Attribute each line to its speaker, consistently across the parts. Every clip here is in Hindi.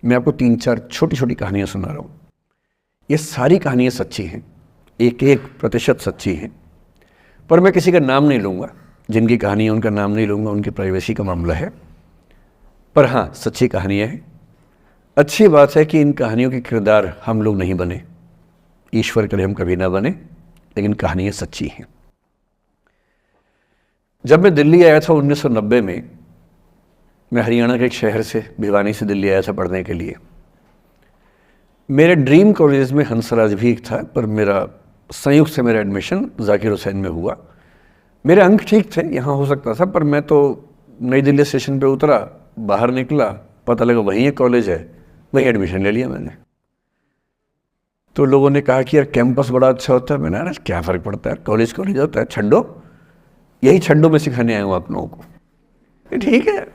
Speaker 1: मैं आपको 3-4 छोटी छोटी कहानियाँ सुना रहा हूँ। ये सारी कहानियाँ सच्ची हैं, 1-1% सच्ची हैं, पर मैं किसी का नाम नहीं लूँगा। जिनकी कहानी है उनका नाम नहीं लूँगा, उनकी प्राइवेसी का मामला है। पर हाँ, सच्ची कहानियाँ हैं। अच्छी बात है कि इन कहानियों के किरदार हम लोग नहीं बने, ईश्वर करे हम कभी ना बने, लेकिन कहानियाँ सच्ची हैं। जब मैं दिल्ली आया था 1990 में, मैं हरियाणा के एक शहर से, भिवानी से दिल्ली आया था पढ़ने के लिए। मेरे ड्रीम कॉलेज में हंसराज भी एक था, पर मेरा संयुक्त से मेरा एडमिशन जाकिर हुसैन में हुआ। मेरे अंक ठीक थे, यहाँ हो सकता था, पर मैं तो नई दिल्ली स्टेशन पे उतरा, बाहर निकला, पता लगा वहीं एक कॉलेज है, वहीं एडमिशन ले लिया मैंने। तो लोगों ने कहा कि यार कैंपस बड़ा अच्छा होता है। मैंने कहा क्या फ़र्क पड़ता है, कॉलेज कॉलेज होता है, छड्डो, यही छड्डो में सिखाने आया हूँ आप लोगों को। ठीक है,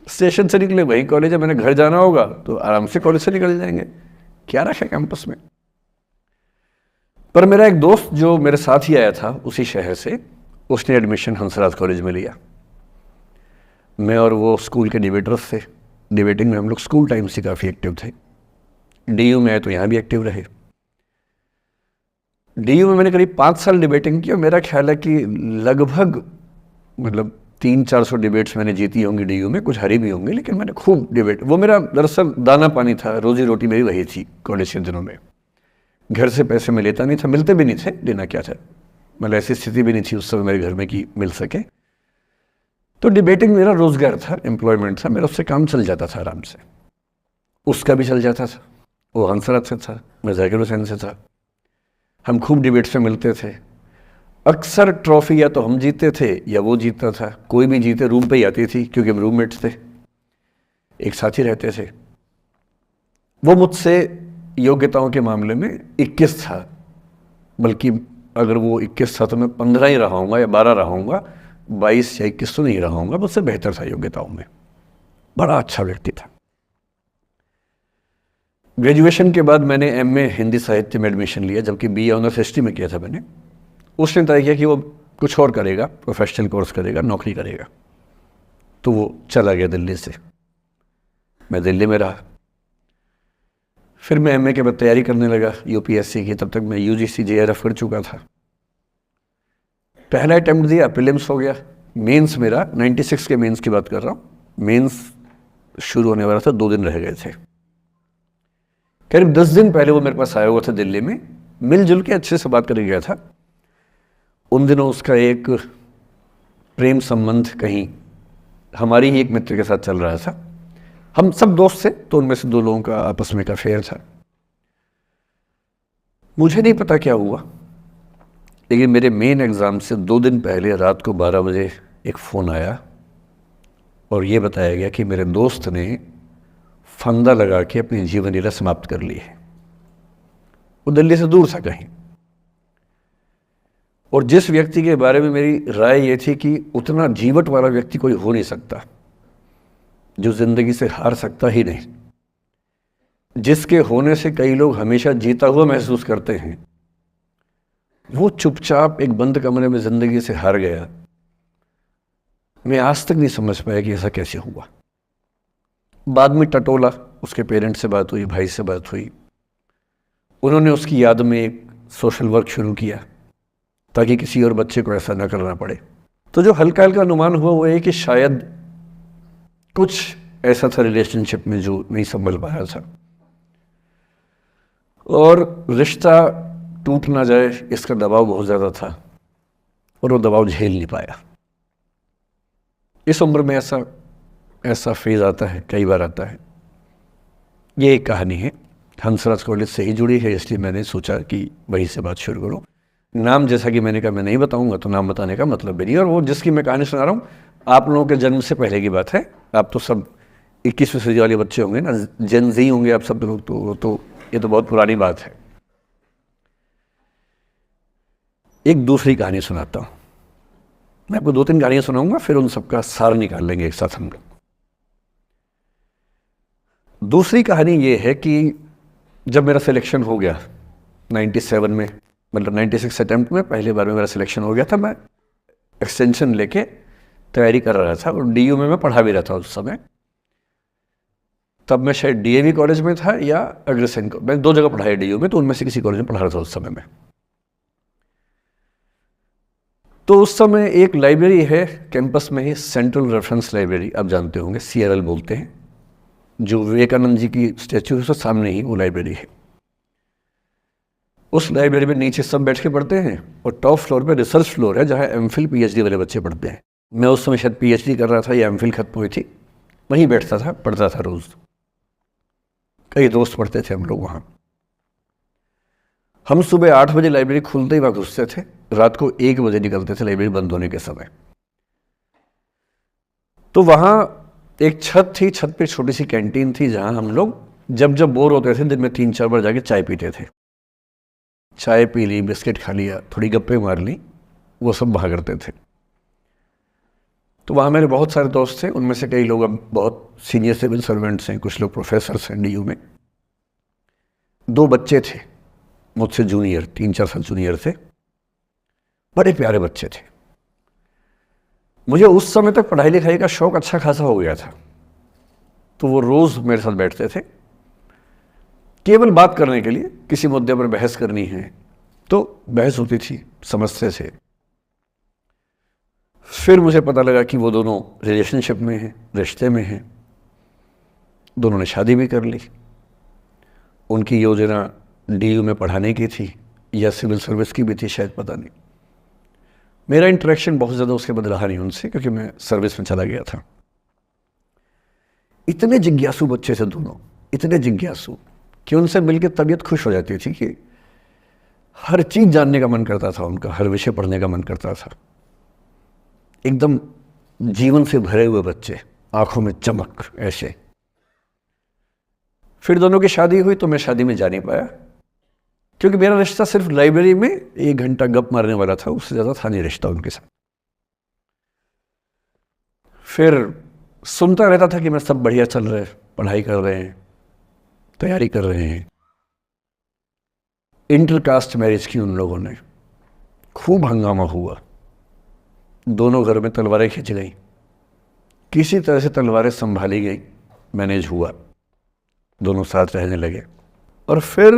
Speaker 1: स्टेशन से निकले वहीं कॉलेज है, मैंने घर जाना होगा तो आराम से कॉलेज से निकल जाएंगे, क्या रखा है कैंपस में। पर मेरा एक दोस्त जो मेरे साथ ही आया था उसी शहर से, उसने एडमिशन हंसराज कॉलेज में लिया। मैं और वो स्कूल के डिबेटर्स थे, डिबेटिंग में हम लोग स्कूल टाइम से काफ़ी एक्टिव थे। डीयू में आए तो यहाँ भी एक्टिव रहे। डीयू में मैंने करीब 5 साल डिबेटिंग की और मेरा ख्याल है कि लगभग 300-400 डिबेट्स मैंने जीती होंगी डीयू में, कुछ हारी भी होंगी, लेकिन मैंने खूब डिबेट, वो मेरा दरअसल दाना पानी था, रोजी रोटी मेरी वही थी कॉलेज के दिनों में। घर से पैसे मैं लेता नहीं था, मिलते भी नहीं थे, देना क्या था, मतलब ऐसी स्थिति भी नहीं थी उस समय मेरे घर में कि मिल सके। तो डिबेटिंग मेरा रोजगार था, एम्प्लॉयमेंट था, मेरा उससे काम चल जाता था आराम से। उसका भी चल जाता था, वो हंसराज से था, मैं जाकिर हुसैन से था। हम खूब डिबेट्स में मिलते थे। अक्सर ट्रॉफी या तो हम जीतते थे या वो जीतता था, कोई भी जीते रूम पे ही आती थी क्योंकि हम रूममेट्स थे, एक साथ ही रहते थे। वो मुझसे योग्यताओं के मामले में 21 था, बल्कि अगर वो 21 था तो मैं 15 ही रहा हूँगा या 12 रहा हूँगा, 22 या 21 तो नहीं रहा हूँगा, मुझसे बेहतर था योग्यताओं में, बड़ा अच्छा व्यक्ति था। ग्रेजुएशन के बाद मैंने एमए हिंदी साहित्य में एडमिशन लिया, जबकि बीए ऑनर्स हिस्ट्री में किया था मैंने। उसने तय किया कि वो कुछ और करेगा, प्रोफेशनल कोर्स करेगा, नौकरी करेगा, तो वो चला गया दिल्ली से। मैं दिल्ली में रहा। फिर मैं एमए के बाद तैयारी करने लगा यूपीएससी की। तब तक मैं यूजीसी जेआरएफ कर चुका था। पहला अटेम्प्ट दिया, प्रीलिम्स हो गया। मेंस मेरा 96 के मेंस की बात कर रहा हूँ, मेंस शुरू होने वाला था, 2 दिन रह गए थे। करीब 10 दिन पहले वो मेरे पास आया हुआ था दिल्ली में, मिलजुल के अच्छे से बात कर गया था। उन दिनों उसका एक प्रेम संबंध कहीं हमारी ही एक मित्र के साथ चल रहा था। हम सब दोस्त थे, तो उनमें से 2 लोगों का आपस में एक अफेयर था। मुझे नहीं पता क्या हुआ, लेकिन मेरे मेन एग्ज़ाम से 2 दिन पहले रात को 12 बजे एक फ़ोन आया और ये बताया गया कि मेरे दोस्त ने फंदा लगा के अपनी जीवन लीला समाप्त कर ली है। वो दिल्ली से दूर था कहीं, और जिस व्यक्ति के बारे में मेरी राय ये थी कि उतना जीवट वाला व्यक्ति कोई हो नहीं सकता, जो ज़िंदगी से हार सकता ही नहीं, जिसके होने से कई लोग हमेशा जीता हुआ महसूस करते हैं, वो चुपचाप एक बंद कमरे में ज़िंदगी से हार गया। मैं आज तक नहीं समझ पाया कि ऐसा कैसे हुआ। बाद में टटोला, उसके पेरेंट्स से बात हुई, भाई से बात हुई, उन्होंने उसकी याद में एक सोशल वर्क शुरू किया ताकि किसी और बच्चे को ऐसा ना करना पड़े। तो जो हल्का हल्का अनुमान हुआ वो ये कि शायद कुछ ऐसा था रिलेशनशिप में जो नहीं संभल पाया था, और रिश्ता टूट ना जाए इसका दबाव बहुत ज़्यादा था, और वो दबाव झेल नहीं पाया। इस उम्र में ऐसा फेज़ आता है, कई बार आता है। ये एक कहानी है, हंसराज कॉलेज से ही जुड़ी है, इसलिए मैंने सोचा कि वहीं से बात शुरू करूँ। नाम जैसा कि मैंने कहा मैं नहीं बताऊंगा, तो नाम बताने का मतलब भी नहीं। और वो जिसकी मैं कहानी सुना रहा हूँ, आप लोगों के जन्म से पहले की बात है। आप तो सब 21वीं सदी वाले बच्चे होंगे ना, जेन ज़ी होंगे आप सब लोग, तो ये तो बहुत पुरानी बात है। एक दूसरी कहानी सुनाता हूँ। मैं आपको 2-3 कहानियाँ सुनाऊंगा, फिर उन सबका सार निकाल लेंगे एक साथ हम लोग। दूसरी कहानी ये है कि जब मेरा सिलेक्शन हो गया 97 में, मतलब 96 अटेम्प्ट में पहली बार में मेरा सिलेक्शन हो गया था, मैं एक्सटेंशन लेके तैयारी कर रहा था और डीयू में मैं पढ़ा भी रहा था उस समय। तब मैं शायद डीएवी कॉलेज में था या अग्रसेन को, मैं 2 जगह पढ़ा है डीयू में, तो उनमें से किसी कॉलेज में पढ़ा रहा था उस समय में। तो उस समय एक लाइब्रेरी है कैंपस में ही, सेंट्रल रेफरेंस लाइब्रेरी, आप जानते होंगे, CRL बोलते हैं, जो विवेकानंद जी की स्टैचू है उसके सामने ही वो लाइब्रेरी है। उस लाइब्रेरी में नीचे सब बैठ के पढ़ते हैं और टॉप फ्लोर पे रिसर्च फ्लोर है जहाँ MPhil PhD वाले बच्चे पढ़ते हैं। मैं उस समय शायद PhD कर रहा था या MPhil खत्म हुई थी, वहीं बैठता था, पढ़ता था रोज़। कई दोस्त पढ़ते थे हम लोग वहाँ। हम सुबह 8 बजे लाइब्रेरी खुलते ही वहाँ घुसते थे, रात को 1 बजे निकलते थे लाइब्रेरी बंद होने के समय। तो वहाँ एक छत थी, छत पे छोटी सी कैंटीन थी जहाँ हम लोग जब जब बोर होते थे दिन में 3-4 बार जाके चाय पीते थे। चाय पी ली, बिस्किट खा लिया, थोड़ी गप्पे मार ली, वो सब वहाँ करते थे। तो वहाँ मेरे बहुत सारे दोस्त थे, उनमें से कई लोग अब बहुत सीनियर सिविल सर्वेंट्स हैं, कुछ लोग प्रोफेसर्स हैं DU में। 2 बच्चे थे मुझसे जूनियर, 3-4 साल जूनियर थे, बड़े प्यारे बच्चे थे। मुझे उस समय तक पढ़ाई लिखाई का शौक अच्छा खासा हो गया था, तो वो रोज़ मेरे साथ बैठते थे केवल बात करने के लिए। किसी मुद्दे पर बहस करनी है तो बहस होती थी, समझते थे। फिर मुझे पता लगा कि वो दोनों रिलेशनशिप में हैं, रिश्ते में हैं, दोनों ने शादी भी कर ली। उनकी योजना DU में पढ़ाने की थी या सिविल सर्विस की भी थी, शायद पता नहीं। मेरा इंटरेक्शन बहुत ज़्यादा उसके बाद रहा नहीं उनसे, क्योंकि मैं सर्विस में चला गया था। इतने जिज्ञासु बच्चे थे दोनों, इतने जिज्ञासु कि उनसे मिलकर तबीयत खुश हो जाती थी, कि हर चीज़ जानने का मन करता था उनका, हर विषय पढ़ने का मन करता था। एकदम जीवन से भरे हुए बच्चे, आंखों में चमक ऐसे। फिर दोनों की शादी हुई तो मैं शादी में जा नहीं पाया, क्योंकि मेरा रिश्ता सिर्फ लाइब्रेरी में 1 घंटा गप मारने वाला था, उससे ज़्यादा था नहीं रिश्ता उनके साथ। फिर सुनता रहता था कि मैं सब बढ़िया चल रहे, पढ़ाई कर रहे हैं, तैयारी कर रहे हैं। इंटरकास्ट मैरिज की उन लोगों ने, खूब हंगामा हुआ, दोनों घर में तलवारें खिंच गई, किसी तरह से तलवारें संभाली गई, मैनेज हुआ, दोनों साथ रहने लगे। और फिर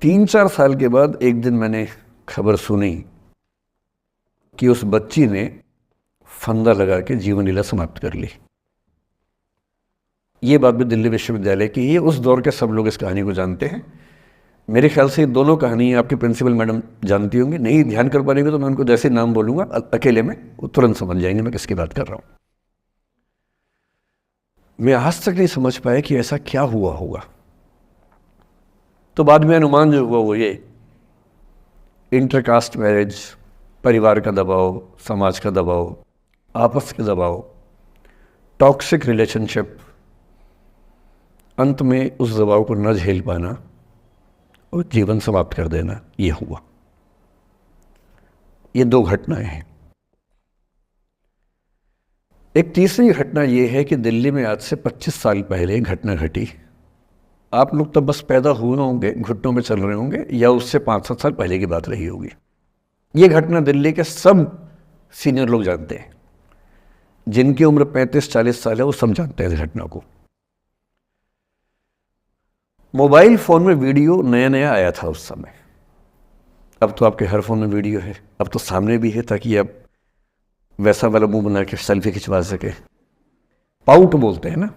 Speaker 1: 3-4 साल के बाद एक दिन मैंने खबर सुनी कि उस बच्ची ने फंदा लगा के जीवन लीला समाप्त कर ली। ये बात भी दिल्ली विश्वविद्यालय की। ये उस दौर के सब लोग इस कहानी को जानते हैं। मेरे ख्याल से ये दोनों कहानी आपकी प्रिंसिपल मैडम जानती होंगी, नहीं ध्यान कर पाएंगे तो मैं उनको जैसे नाम बोलूँगा अकेले में वो तुरंत समझ जाएंगे मैं किसकी बात कर रहा हूँ। मैं आज तक नहीं समझ पाया कि ऐसा क्या हुआ होगा। तो बाद में अनुमान जो हुआ वो ये, इंटरकास्ट मैरिज, परिवार का दबाव, समाज का दबाव, आपस के दबाव, टॉक्सिक रिलेशनशिप, अंत में उस दबाव को न झेल पाना और जीवन समाप्त कर देना, ये हुआ। ये 2 घटनाएं हैं। एक तीसरी घटना ये है कि दिल्ली में आज से 25 साल पहले घटना घटी। आप लोग तब बस पैदा हुए होंगे, घुटनों में चल रहे होंगे, या उससे 5-7 साल पहले की बात रही होगी। ये घटना दिल्ली के सब सीनियर लोग जानते हैं, जिनकी उम्र 35-40 साल है वो सब जानते हैं इस घटना को। मोबाइल फ़ोन में वीडियो नया नया आया था उस समय। अब तो आपके हर फ़ोन में वीडियो है, अब तो सामने भी है, ताकि आप वैसा वाला मुंह बना के सेल्फी खिंचवा सके। पाउट बोलते हैं ना,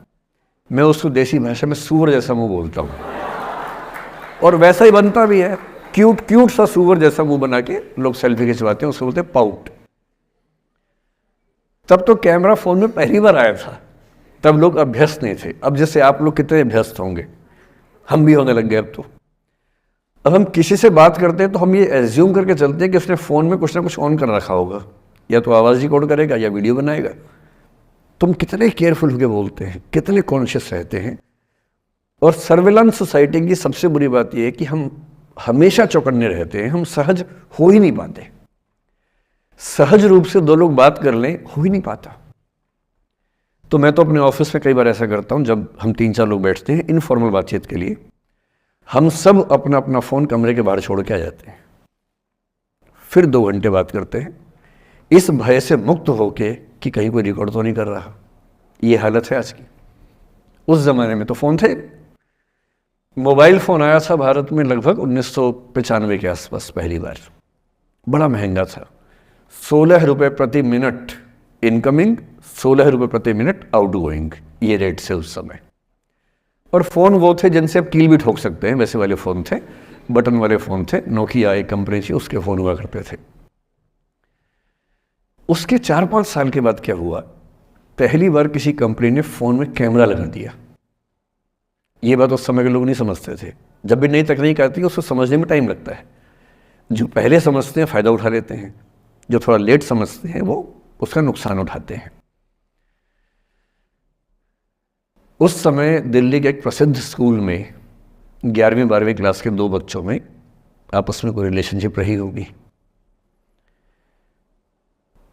Speaker 1: मैं उसको देसी भाषा में सूअर जैसा मुंह बोलता हूँ, और वैसा ही बनता भी है, क्यूट क्यूट सा सूअर जैसा मुंह बना के लोग सेल्फी खिंचवाते हैं, उसको बोलते हैं पाउट। तब तो कैमरा फ़ोन में पहली बार आया था, तब लोग अभ्यस्त नहीं थे। अब जैसे आप लोग कितने अभ्यस्त होंगे, हम भी होने लग गए। अब हम किसी से बात करते हैं तो हम ये एज्यूम करके चलते हैं कि उसने फ़ोन में कुछ ना कुछ ऑन कर रखा होगा, या तो आवाज़ रिकॉर्ड करेगा या वीडियो बनाएगा। तुम कितने केयरफुल होकर बोलते हैं, कितने कॉन्शियस रहते हैं। और सर्विलांस सोसाइटी की सबसे बुरी बात यह है कि हम हमेशा चौकन्ने रहते हैं, हम सहज हो ही नहीं पाते। सहज रूप से 2 लोग बात कर लें, हो ही नहीं पाता। तो मैं तो अपने ऑफिस में कई बार ऐसा करता हूँ, जब हम 3-4 लोग बैठते हैं इनफॉर्मल बातचीत के लिए, हम सब अपना अपना फ़ोन कमरे के बाहर छोड़ के आ जाते हैं, फिर 2 घंटे बात करते हैं, इस भय से मुक्त होके कि कहीं कोई रिकॉर्ड तो नहीं कर रहा। ये हालत है आज की। उस ज़माने में तो फ़ोन थे। मोबाइल फ़ोन आया था भारत में लगभग 1995 के आसपास पहली बार। बड़ा महंगा था, 16 रुपये प्रति मिनट इनकमिंग, 16 रुपये प्रति मिनट आउटगोइंग, ये रेट से उस समय। और फ़ोन वो थे जिनसे आप कील भी ठोक सकते हैं, वैसे वाले फ़ोन थे, बटन वाले फ़ोन थे। नोकिया एक कंपनी थी, उसके फ़ोन हुआ करते थे। उसके 4-5 साल के बाद क्या हुआ, पहली बार किसी कंपनी ने फ़ोन में कैमरा लगा दिया। ये बात उस समय के लोग नहीं समझते थे। जब भी नई तकनीक आती है उसको समझने में टाइम लगता है। जो पहले समझते हैं फ़ायदा उठा लेते हैं, जो थोड़ा लेट समझते हैं वो उसका नुकसान उठाते हैं। उस समय दिल्ली के एक प्रसिद्ध स्कूल में 11वीं-12वीं क्लास के 2 बच्चों में आपस में कोई रिलेशनशिप रही होगी।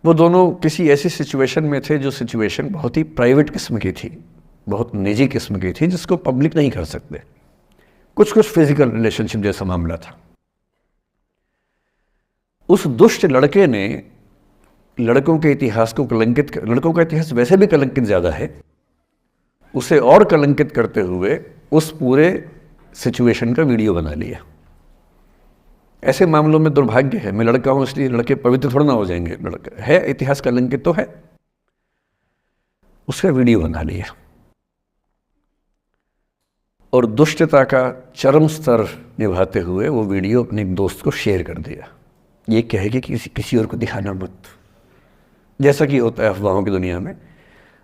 Speaker 1: वो दोनों किसी ऐसी सिचुएशन में थे जो सिचुएशन बहुत ही प्राइवेट किस्म की थी, बहुत निजी किस्म की थी, जिसको पब्लिक नहीं कर सकते। कुछ फिजिकल रिलेशनशिप जैसा मामला था। उस दुष्ट लड़के ने लड़कों के इतिहास को कलंकित, लड़कों का इतिहास वैसे भी कलंकित ज़्यादा है, उसे और कलंकित करते हुए उस पूरे सिचुएशन का वीडियो बना लिया। ऐसे मामलों में दुर्भाग्य है, मैं लड़का हूं इसलिए लड़के पवित्र थोड़ा ना हो जाएंगे। लड़का है, इतिहास कलंकित तो है, उसका वीडियो बना लिया और दुष्टता का चरम स्तर निभाते हुए वो वीडियो अपने एक दोस्त को शेयर कर दिया। ये कहे कि किसी और को दिखाना मत, जैसा कि होता है अफवाहों की दुनिया में।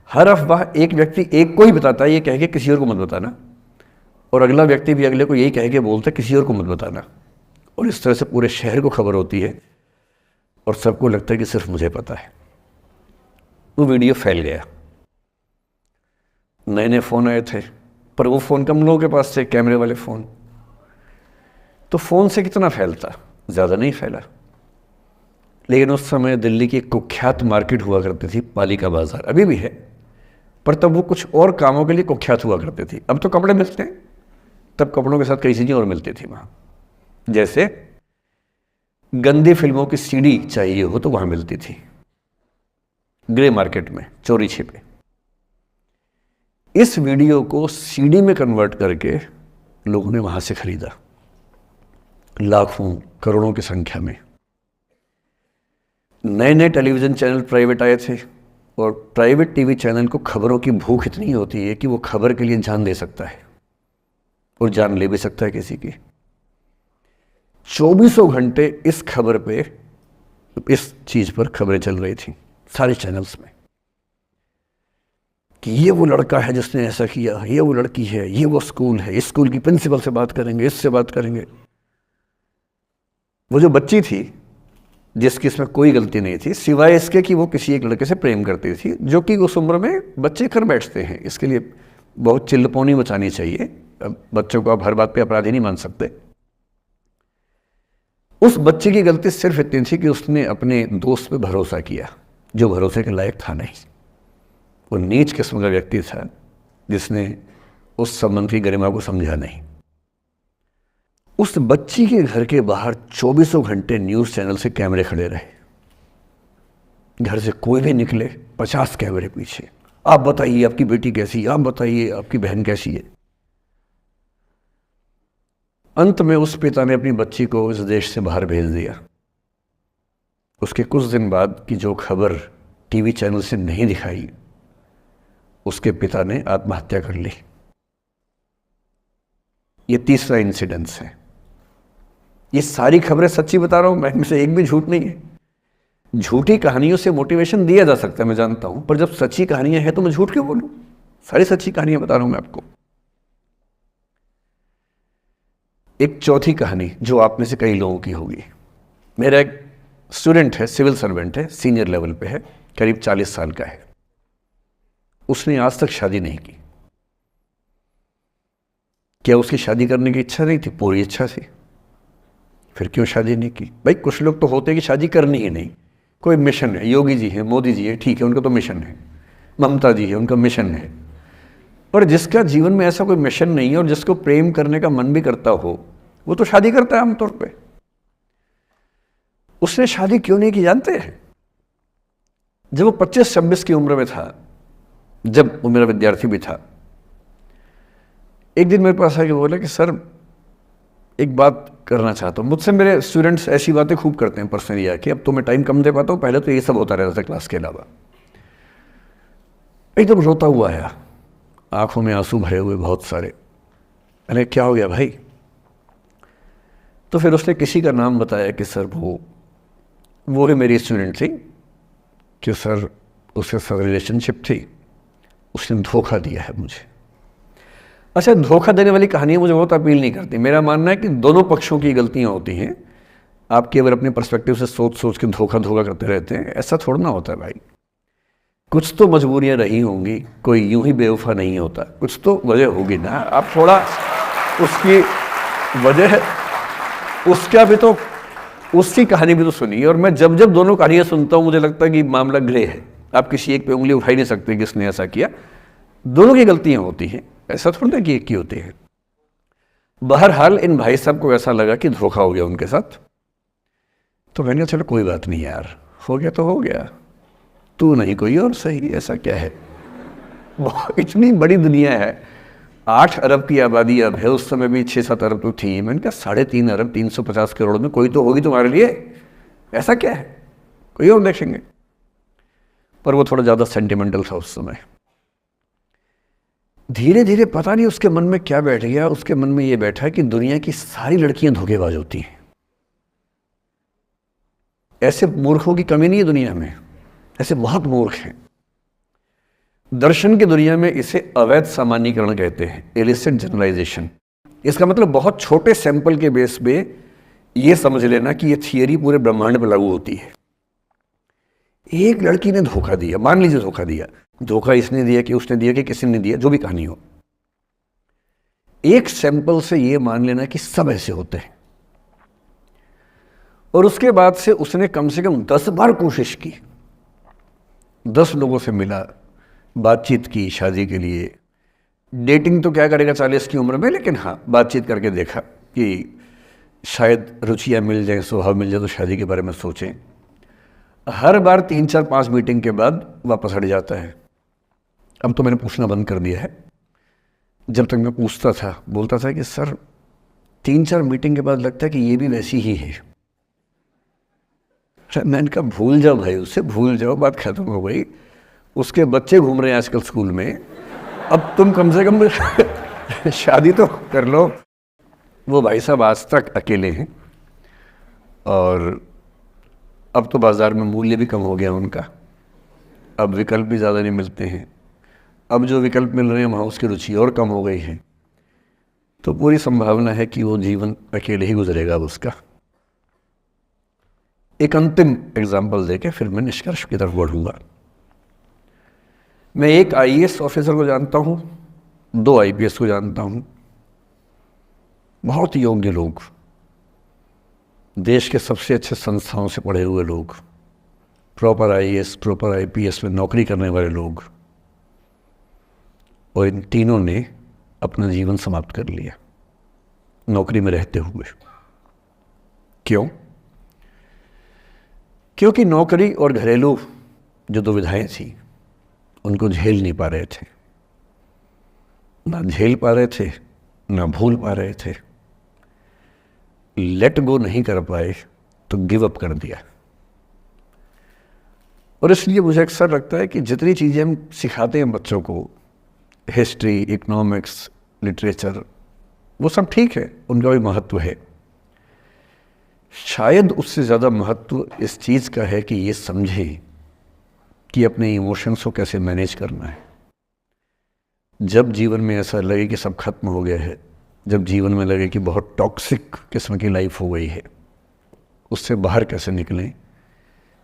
Speaker 1: हर अफवाह एक व्यक्ति एक को ही बताता है, ये कह के किसी और को मत बताना, और अगला व्यक्ति भी अगले को यही कह के बोलता है किसी और को मत बताना। और इस तरह से पूरे शहर को खबर होती है और सबको लगता है कि सिर्फ मुझे पता है। वो वीडियो फैल गया। नए नए फ़ोन आए थे, पर वो फ़ोन कम लोगों के पास थे, कैमरे वाले फ़ोन। तो फ़ोन से कितना फैलता, ज़्यादा नहीं फैला। लेकिन उस समय दिल्ली की एक कुख्यात मार्केट हुआ करती थी, पालिका बाज़ार, अभी भी है, पर तब वो कुछ और कामों के लिए कुख्यात हुआ करती थी। अब तो कपड़े मिलते हैं, तब कपड़ों के साथ कई चीज़ें और मिलती थी वहाँ। जैसे गंदी फिल्मों की सीडी चाहिए हो तो वहाँ मिलती थी, ग्रे मार्केट में चोरी छिपे। इस वीडियो को सीडी में कन्वर्ट करके लोगों ने वहाँ से खरीदा, लाखों करोड़ों की संख्या में। नए नए टेलीविज़न चैनल प्राइवेट आए थे, और प्राइवेट टीवी चैनल को खबरों की भूख इतनी होती है कि वो खबर के लिए जान दे सकता है और जान ले भी सकता है किसी की। 24 घंटे इस खबर पे, इस चीज़ पर खबरें चल रही थी सारे चैनल्स में कि ये वो लड़का है जिसने ऐसा किया, ये वो लड़की है, ये वो स्कूल है, इस स्कूल की प्रिंसिपल से बात करेंगे, इससे बात करेंगे। वो जो बच्ची थी जिसकी इसमें कोई गलती नहीं थी, सिवाय इसके कि वो किसी एक लड़के से प्रेम करती थी, जो कि उस उम्र में बच्चे कर बैठते हैं। इसके लिए बहुत चिल्लपौनी मचानी चाहिए। बच्चों को आप हर बात पे अपराधी नहीं मान सकते। उस बच्चे की गलती सिर्फ इतनी थी कि उसने अपने दोस्त पे भरोसा किया, जो भरोसे के लायक था नहीं। वो नीच किस्म का व्यक्ति था जिसने उस संबंध की गरिमा को समझा नहीं। उस बच्ची के घर के बाहर 24 घंटे न्यूज़ चैनल से कैमरे खड़े रहे। घर से कोई भी निकले 50 कैमरे पीछे, आप बताइए आपकी बेटी कैसी है, आप बताइए आपकी बहन कैसी है। अंत में उस पिता ने अपनी बच्ची को इस देश से बाहर भेज दिया। उसके कुछ दिन बाद की जो खबर टीवी चैनल से नहीं दिखाई, उसके पिता ने आत्महत्या कर ली। ये तीसरा इंसिडेंस है। ये सारी खबरें सच्ची बता रहा हूं मैं, इनमें से एक भी झूठ नहीं है। झूठी कहानियों से मोटिवेशन दिया जा सकता है, मैं जानता हूं, पर जब सच्ची कहानियां हैं तो मैं झूठ क्यों बोलूं? सारी सच्ची कहानियां बता रहा हूं मैं आपको। एक चौथी कहानी जो आप में से कई लोगों की होगी। मेरा एक स्टूडेंट है, सिविल सर्वेंट है, सीनियर लेवल पे है, करीब 40 साल का है। उसने आज तक शादी नहीं की। क्या उसकी शादी करने की इच्छा नहीं थी? पूरी इच्छा थी। फिर क्यों शादी नहीं की? भाई कुछ लोग तो होते हैं कि शादी करनी ही नहीं, कोई मिशन है। योगी जी हैं, मोदी जी है, ठीक है, उनका तो मिशन है। ममता जी है, उनका मिशन है। पर जिसका जीवन में ऐसा कोई मिशन नहीं है और जिसको प्रेम करने का मन भी करता हो, वो तो शादी करता है आमतौर पे। उसने शादी क्यों नहीं की जानते हैं? जब वो 25-26 की उम्र में था, जब वो मेरा विद्यार्थी भी था, एक दिन मेरे पास आके बोला कि सर एक बात करना चाहता हूँ। मुझसे मेरे स्टूडेंट्स ऐसी बातें खूब करते हैं पर्सनली आके, अब तो मैं टाइम कम दे पाता हूँ, पहले तो ये सब होता रहता था क्लास के अलावा। एकदम रोता हुआ आया, आंखों में आंसू भरे हुए बहुत सारे। मैंने क्या हो गया भाई? तो फिर उसने किसी का नाम बताया कि सर वो भी मेरी स्टूडेंट थी, कि सर उसके साथ रिलेशनशिप थी, उसने धोखा दिया है मुझे। अच्छा, धोखा देने वाली कहानियाँ मुझे बहुत अपील नहीं करती। मेरा मानना है कि दोनों पक्षों की गलतियाँ होती हैं। आप केवल अपने पर्सपेक्टिव से सोच सोच के धोखा करते रहते हैं, ऐसा थोड़ा ना होता है भाई। कुछ तो मजबूरियाँ रही होंगी, कोई यूं ही बेवफा नहीं होता, कुछ तो वजह होगी ना। आप थोड़ा उसकी वजह, उसका भी तो, उसकी कहानी भी तो सुनिए। और मैं जब जब दोनों कहानियाँ सुनता हूँ मुझे लगता है कि मामला ग्रे है। आप किसी एक पे उंगली उठा ही नहीं सकते कि इसने ऐसा किया। दोनों की गलतियाँ होती हैं, ऐसा थोड़ा कि एक की होती है। बहरहाल इन भाई साहब को ऐसा लगा कि धोखा हो गया उनके साथ। तो मैंने कहा चलो कोई बात नहीं यार, हो गया तो हो गया, तू नहीं कोई और सही, ऐसा क्या है। इतनी बड़ी दुनिया है, 8 अरब की आबादी अब है, उस समय भी 6-7 अरब तो थी। मैंने कहा 3.5 अरब 350 करोड़ में कोई तो होगी तुम्हारे लिए, ऐसा क्या है, कोई और देखेंगे। पर वो थोड़ा ज़्यादा सेंटिमेंटल था उस समय। धीरे धीरे पता नहीं उसके मन में क्या बैठ गया, उसके मन में ये बैठा कि दुनिया की सारी लड़कियां धोखेबाज होती हैं। ऐसे मूर्खों की कमी नहीं है दुनिया में, ऐसे बहुत मूर्ख हैं। दर्शन की दुनिया में इसे अवैध सामान्यीकरण कहते हैं, इलिसिट जनरलाइजेशन। इसका मतलब बहुत छोटे सैंपल के बेस पे ये समझ लेना कि ये थियरी पूरे ब्रह्मांड पर लागू होती है। एक लड़की ने धोखा दिया, मान लीजिए धोखा दिया, धोखा इसने दिया कि उसने दिया कि किसी ने दिया, जो भी कहानी हो, एक सैंपल से ये मान लेना कि सब ऐसे होते हैं। और उसके बाद से उसने कम से कम 10 बार कोशिश की, 10 लोगों से मिला, बातचीत की शादी के लिए। डेटिंग तो क्या करेगा 40 की उम्र में, लेकिन हाँ बातचीत करके देखा कि शायद रुचियाँ मिल जाएं, स्वभाव मिल जाए तो शादी के बारे में सोचें। हर बार 3-4-5 मीटिंग के बाद वापस हट जाता है। अब तो मैंने पूछना बंद कर दिया है। जब तक मैं पूछता था, बोलता था कि सर 3-4 मीटिंग के बाद लगता है कि ये भी वैसी ही है। मैंने कहा भूल जाओ भाई, उससे भूल जाओ, बात खत्म हो गई। उसके बच्चे घूम रहे हैं आजकल स्कूल में, अब तुम कम से कम शादी तो कर लो। वो भाई साहब आज तक अकेले हैं, और अब तो बाज़ार में मूल्य भी कम हो गया उनका, अब विकल्प भी ज़्यादा नहीं मिलते हैं। अब जो विकल्प मिल रहे हैं वहाँ उसकी रुचि और कम हो गई है। तो पूरी संभावना है कि वो जीवन अकेले ही गुजरेगा उसका। एक अंतिम एग्जाम्पल देके फिर मैं निष्कर्ष की तरफ बढ़ूँगा। मैं एक IAS ऑफिसर को जानता हूँ, 2 IPS को जानता हूँ, बहुत योग्य लोग, देश के सबसे अच्छे संस्थाओं से पढ़े हुए लोग, प्रॉपर IAS प्रॉपर IPS में नौकरी करने वाले लोग, और इन तीनों ने अपना जीवन समाप्त कर लिया नौकरी में रहते हुए। क्यों? क्योंकि नौकरी और घरेलू जो दुविधाएं थी उनको झेल नहीं पा रहे थे, ना झेल पा रहे थे, ना भूल पा रहे थे। लेट गो नहीं कर पाए तो गिव अप कर दिया। और इसलिए मुझे अक्सर लगता है कि जितनी चीज़ें हम सिखाते हैं बच्चों को, हिस्ट्री, इकोनॉमिक्स, लिटरेचर, वो सब ठीक है, उनका भी महत्व है। शायद उससे ज़्यादा महत्व इस चीज़ का है कि ये समझें कि अपने इमोशंस को कैसे मैनेज करना है। जब जीवन में ऐसा लगे कि सब खत्म हो गया है, जब जीवन में लगे कि बहुत टॉक्सिक किस्म की लाइफ हो गई है, उससे बाहर कैसे निकलें,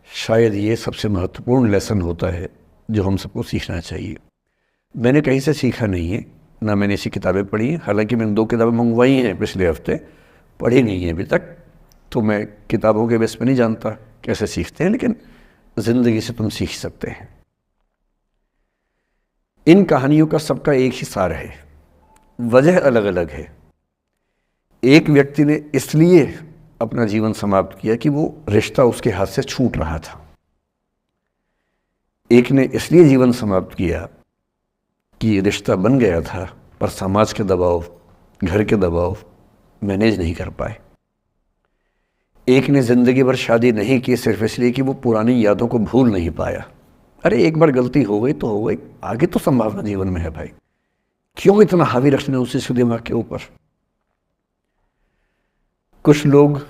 Speaker 1: शायद ये सबसे महत्वपूर्ण लेसन होता है जो हम सबको सीखना चाहिए। मैंने कहीं से सीखा नहीं है, ना मैंने ऐसी किताबें पढ़ी हैं। हालांकि मैंने 2 किताबें मंगवाई हैं पिछले हफ्ते, पढ़ी नहीं है अभी तक, तो मैं किताबों के बेस पे नहीं जानता कैसे सीखते हैं, लेकिन ज़िंदगी से तुम सीख सकते हैं। इन कहानियों का सबका एक ही सार है, वजह अलग अलग है। एक व्यक्ति ने इसलिए अपना जीवन समाप्त किया कि वो रिश्ता उसके हाथ से छूट रहा था। एक ने इसलिए जीवन समाप्त किया कि ये रिश्ता बन गया था पर समाज के दबाव, घर के दबाव मैनेज नहीं कर पाए। एक ने ज़िंदगी भर शादी नहीं की सिर्फ इसलिए कि वो पुरानी यादों को भूल नहीं पाया। अरे एक बार गलती हो गई तो हो गई, आगे तो संभावना जीवन में है भाई, क्यों इतना हावी रखना उस चीज़ को दिमाग के ऊपर। कुछ लोग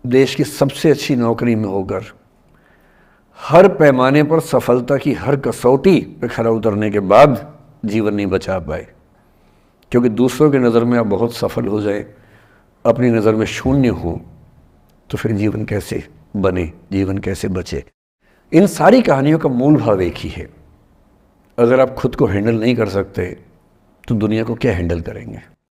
Speaker 1: देश की सबसे अच्छी नौकरी में होकर हर पैमाने पर सफलता की हर कसौटी पे खरा उतरने के बाद जीवन नहीं बचा पाए, क्योंकि दूसरों की नज़र में आप बहुत सफल हो जाए, अपनी नज़र में शून्य हो, तो फिर जीवन कैसे बने, जीवन कैसे बचे। इन सारी कहानियों का मूल भाव एक ही है, अगर आप खुद को हैंडल नहीं कर सकते तो दुनिया को क्या हैंडल करेंगे।